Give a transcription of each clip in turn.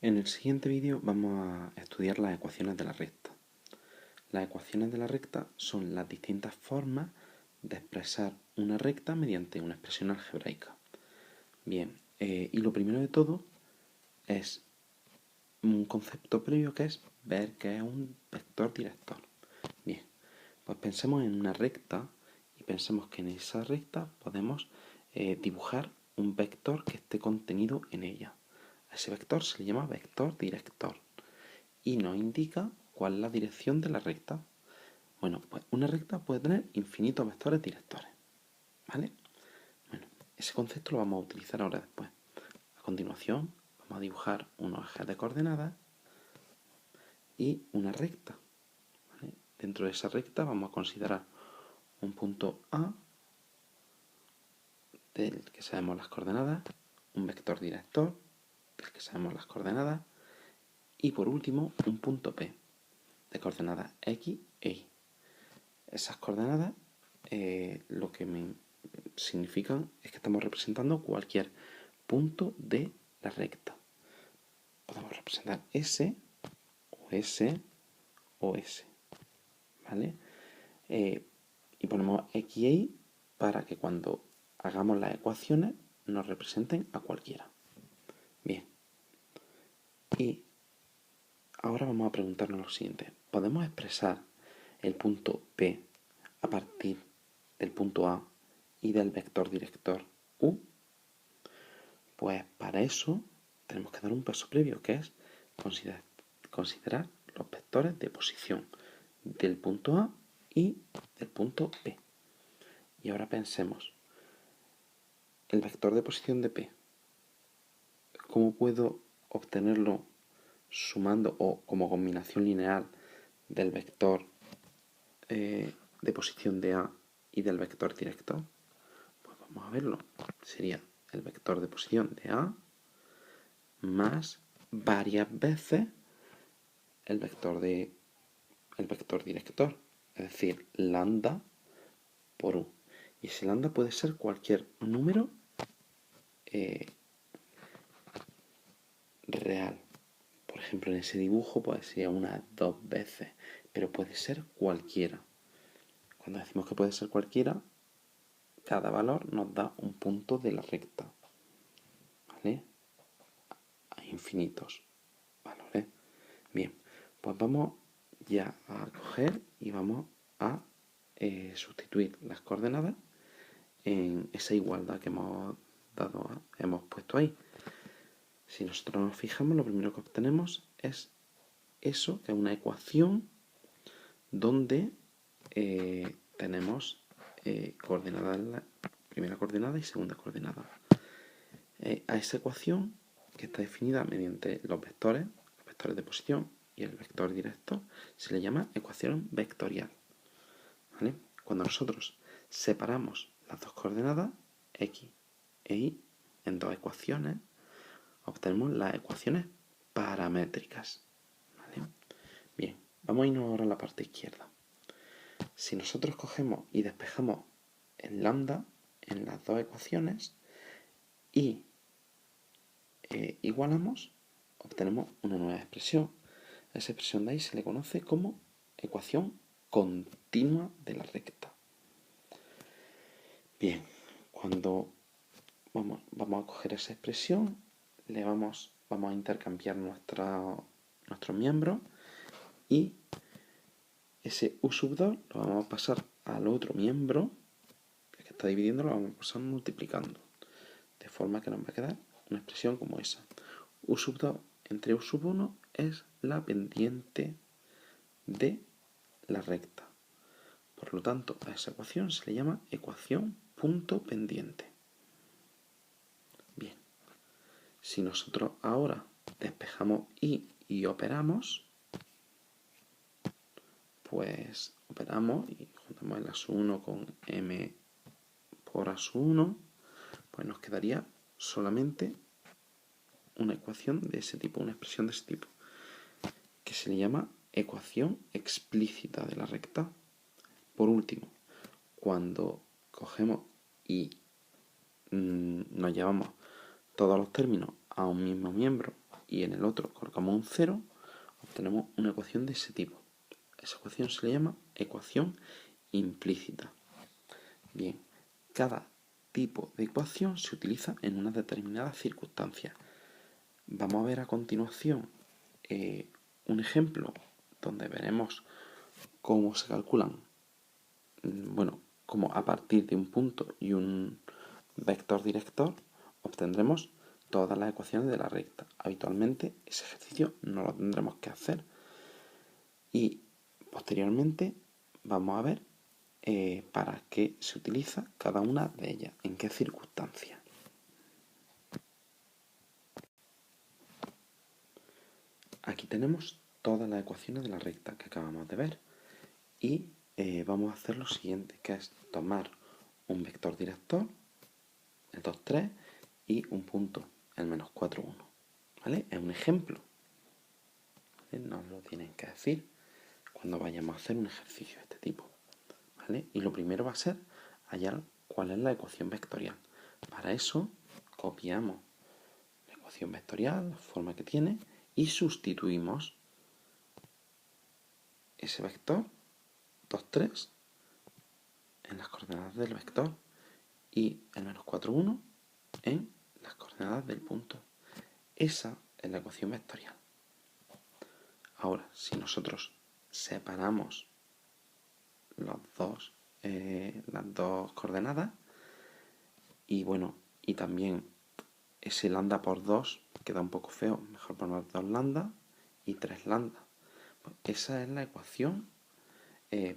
En el siguiente vídeo vamos a estudiar las ecuaciones de la recta. Las ecuaciones de la recta son las distintas formas de expresar una recta mediante una expresión algebraica. Bien, y lo primero de todo es un concepto previo que es ver qué es un vector director. Bien, pues pensemos en una recta y pensemos que en esa recta podemos dibujar un vector que esté contenido en ella. A ese vector se le llama vector director y nos indica cuál es la dirección de la recta. Bueno, pues una recta puede tener infinitos vectores directores, ¿vale? Bueno, ese concepto lo vamos a utilizar ahora después. A continuación, vamos a dibujar unos ejes de coordenadas y una recta, ¿vale? Dentro de esa recta vamos a considerar un punto A del que sabemos las coordenadas, un vector director del que sabemos las coordenadas y por último un punto P de coordenadas X e Y. Esas coordenadas lo que me significan es que estamos representando cualquier punto de la recta. Podemos representar S o S o S, ¿vale? Y ponemos X y Y para que cuando hagamos las ecuaciones nos representen a cualquiera. Bien. Y ahora vamos a preguntarnos lo siguiente. ¿Podemos expresar el punto P a partir del punto A y del vector director U? Pues para eso tenemos que dar un paso previo, que es considerar los vectores de posición del punto A y del punto P. Y ahora pensemos, el vector de posición de P, ¿cómo puedo obtenerlo sumando o como combinación lineal del vector de posición de A y del vector director? Pues vamos a verlo. Sería el vector de posición de A más varias veces el vector director, es decir, lambda por U. Y ese lambda puede ser cualquier número real. Por ejemplo, en ese dibujo puede ser unas 2 veces, pero puede ser cualquiera. Cuando decimos que puede ser cualquiera, cada valor nos da un punto de la recta, ¿vale? Hay infinitos valores. Bien, pues vamos ya a coger y vamos a sustituir las coordenadas en esa igualdad que hemos puesto ahí. Si nosotros nos fijamos, lo primero que obtenemos es eso, que es una ecuación donde tenemos coordenadas, la primera coordenada y segunda coordenada. A esa ecuación, que está definida mediante los vectores de posición y el vector directo, se le llama ecuación vectorial, ¿vale? Cuando nosotros separamos las dos coordenadas, X e Y, en dos ecuaciones, obtenemos las ecuaciones paramétricas, ¿vale? Bien, vamos a irnos ahora a la parte izquierda. Si nosotros cogemos y despejamos el lambda en las dos ecuaciones y igualamos, obtenemos una nueva expresión. A esa expresión de ahí se le conoce como ecuación continua de la recta. Bien, cuando vamos a coger esa expresión, vamos a intercambiar nuestros miembros y ese U sub 2 lo vamos a pasar al otro miembro que está dividiendo, lo vamos a pasar multiplicando, de forma que nos va a quedar una expresión como esa. U sub 2 entre U sub 1 es la pendiente de la recta. Por lo tanto, a esa ecuación se le llama ecuación punto pendiente. Bien, si nosotros ahora despejamos y operamos, pues operamos y juntamos el A1 con M por A1, pues nos quedaría solamente una ecuación de ese tipo, una expresión de ese tipo, que se le llama ecuación explícita de la recta. Por último, cuando cogemos y nos llevamos todos los términos a un mismo miembro y en el otro colocamos un 0, obtenemos una ecuación de ese tipo. Esa ecuación se le llama ecuación implícita. Bien, cada tipo de ecuación se utiliza en unas determinadas circunstancias. Vamos a ver a continuación un ejemplo donde veremos cómo se calculan, cómo a partir de un punto y un vector director obtendremos todas las ecuaciones de la recta. Habitualmente ese ejercicio no lo tendremos que hacer y posteriormente vamos a ver para qué se utiliza cada una de ellas, en qué circunstancias. Aquí tenemos todas las ecuaciones de la recta que acabamos de ver y vamos a hacer lo siguiente, que es tomar un vector director, el 2, 3, y un punto, el menos 4, 1. ¿Vale? Es un ejemplo. ¿Vale? Nos lo tienen que decir cuando vayamos a hacer un ejercicio de este tipo. ¿Vale? Y lo primero va a ser hallar cuál es la ecuación vectorial. Para eso copiamos la ecuación vectorial, la forma que tiene, y sustituimos ese vector 2, 3 en las coordenadas del vector y el menos 4, 1 en las coordenadas del punto. Esa es la ecuación vectorial. Ahora, si nosotros separamos las dos coordenadas y también ese lambda por 2 queda un poco feo, mejor poner 2 lambda y 3 lambda. Pues esa es la ecuación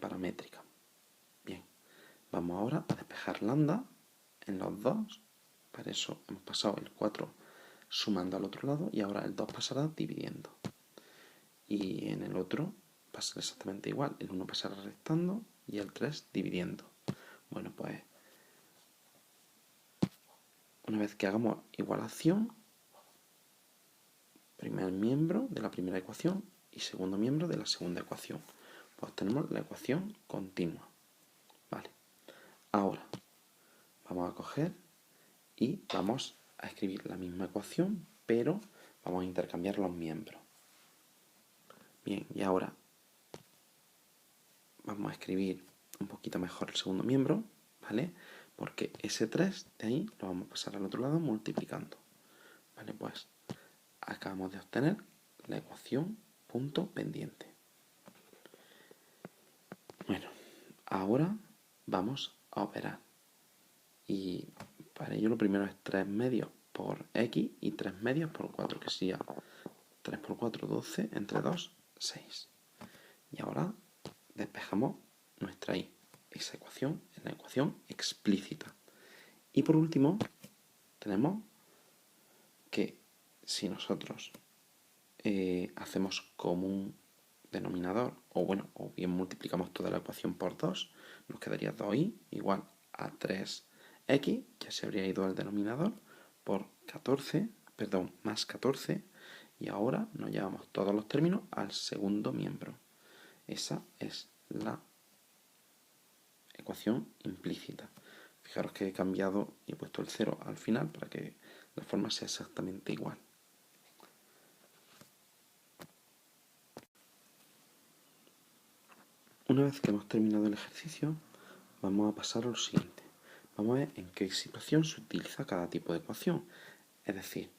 paramétrica. Bien, vamos ahora a despejar lambda en los dos. Para eso hemos pasado el 4 sumando al otro lado y ahora el 2 pasará dividiendo. Y en el otro pasará exactamente igual. El 1 pasará restando y el 3 dividiendo. Bueno, pues una vez que hagamos igualación, primer miembro de la primera ecuación y segundo miembro de la segunda ecuación, pues tenemos la ecuación continua. Vale. Ahora vamos a coger y vamos a escribir la misma ecuación, pero vamos a intercambiar los miembros. Bien, y ahora vamos a escribir un poquito mejor el segundo miembro, ¿vale? Porque ese 3 de ahí lo vamos a pasar al otro lado multiplicando. Vale, pues acabamos de obtener la ecuación punto pendiente. Bueno, ahora vamos a operar. Y para ello lo primero es 3 medios por x y 3 medios por 4, que sería 3 por 4, 12, entre 2, 6. Y ahora despejamos nuestra y. Esa ecuación es la ecuación explícita. Y por último, tenemos que si nosotros hacemos común denominador, o bien multiplicamos toda la ecuación por 2, nos quedaría 2y igual a 3x, ya se habría ido al denominador, por 14, más 14, y ahora nos llevamos todos los términos al segundo miembro. Esa es la ecuación implícita. Fijaros que he cambiado y he puesto el 0 al final para que la forma sea exactamente igual. Una vez que hemos terminado el ejercicio, vamos a pasar a lo siguiente. Vamos a ver en qué situación se utiliza cada tipo de ecuación. Es decir,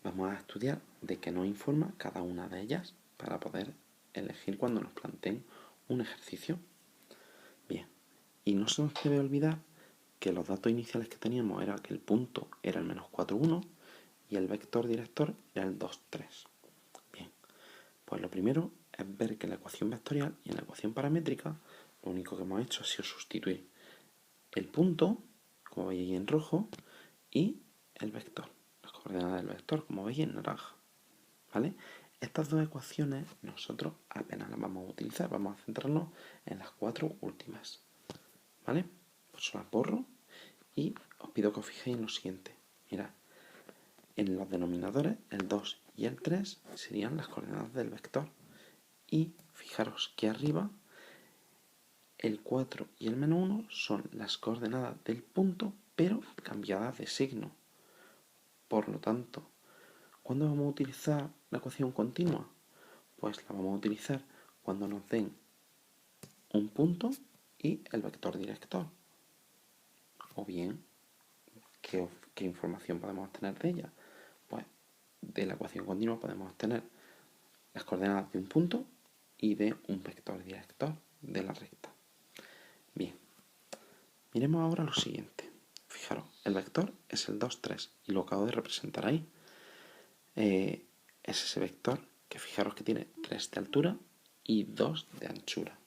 vamos a estudiar de qué nos informa cada una de ellas para poder elegir cuando nos planteen un ejercicio. Bien, y no se nos debe olvidar que los datos iniciales que teníamos era que el punto era el menos 4, 1 y el vector director era el 2, 3. Bien, pues lo primero es ver que en la ecuación vectorial y en la ecuación paramétrica lo único que hemos hecho ha sido sustituir el punto, como veis ahí en rojo, y el vector, las coordenadas del vector, como veis en naranja. ¿Vale? Estas dos ecuaciones nosotros apenas las vamos a utilizar, vamos a centrarnos en las 4 últimas. ¿Vale? Pues las borro y os pido que os fijéis en lo siguiente. Mirad, en los denominadores el 2 y el 3 serían las coordenadas del vector. Y fijaros que arriba el 4 y el menos 1 son las coordenadas del punto, pero cambiadas de signo. Por lo tanto, ¿Cuándo vamos a utilizar la ecuación continua? Pues la vamos a utilizar cuando nos den un punto y el vector director. O bien, ¿qué información podemos obtener de ella? Pues de la ecuación continua podemos obtener las coordenadas de un punto y de un vector director de la recta. Bien, miremos ahora lo siguiente. Fijaros, el vector es el 2, 3 y lo acabo de representar ahí. Es ese vector que fijaros que tiene 3 de altura y 2 de anchura.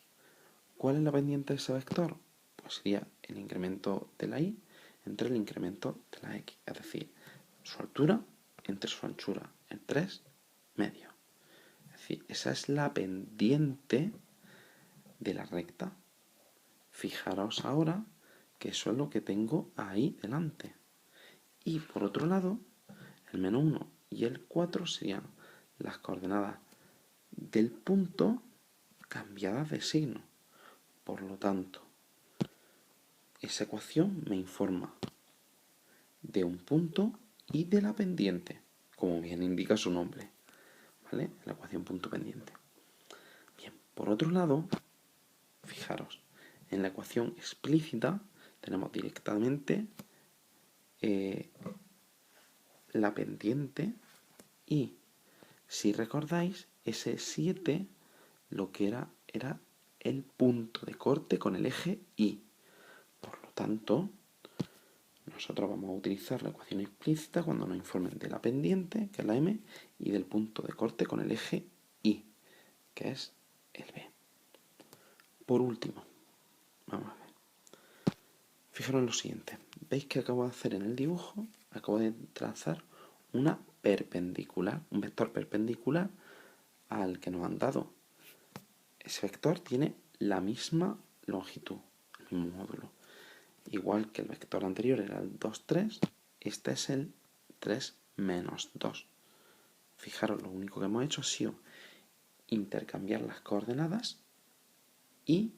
¿Cuál es la pendiente de ese vector? Pues sería el incremento de la y entre el incremento de la x, es decir, su altura entre su anchura, el 3 medio. Es decir, esa es la pendiente de la recta. Fijaros ahora que eso es lo que tengo ahí delante. Y por otro lado, el menos 1 y el 4 serían las coordenadas del punto cambiadas de signo. Por lo tanto, esa ecuación me informa de un punto y de la pendiente, como bien indica su nombre, ¿vale? La ecuación punto pendiente. Bien, por otro lado, fijaros, en la ecuación explícita tenemos directamente la pendiente y, si recordáis, ese 7 lo que era el punto de corte con el eje Y. Por lo tanto, nosotros vamos a utilizar la ecuación explícita cuando nos informen de la pendiente, que es la M, y del punto de corte con el eje Y, que es el B. Por último, vamos a ver. Fijaros en lo siguiente. ¿Veis que acabo de hacer en el dibujo? Acabo de trazar una perpendicular, un vector perpendicular al que nos han dado. Ese vector tiene la misma longitud, el mismo módulo. Igual que el vector anterior era el 2, 3, este es el 3 menos 2. Fijaros, lo único que hemos hecho ha sido intercambiar las coordenadas y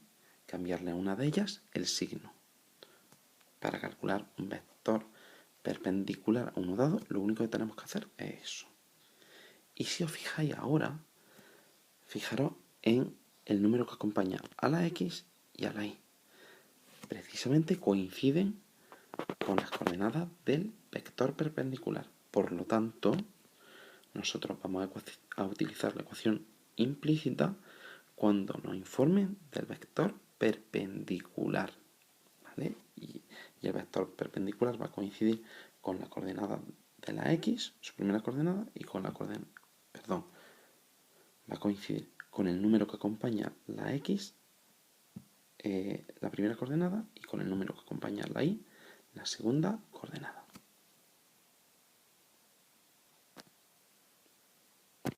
cambiarle a una de ellas el signo. Para calcular un vector perpendicular a uno dado, lo único que tenemos que hacer es eso. Y si os fijáis ahora, fijaros en el número que acompaña a la x y a la y. Precisamente coinciden con las coordenadas del vector perpendicular. Por lo tanto, nosotros vamos a utilizar la ecuación implícita cuando nos informen del vector perpendicular, ¿vale? Y el vector perpendicular va a coincidir con la coordenada de la x, su primera coordenada, y con la coordenada, va a coincidir con el número que acompaña la x, la primera coordenada, y con el número que acompaña la y, la segunda coordenada.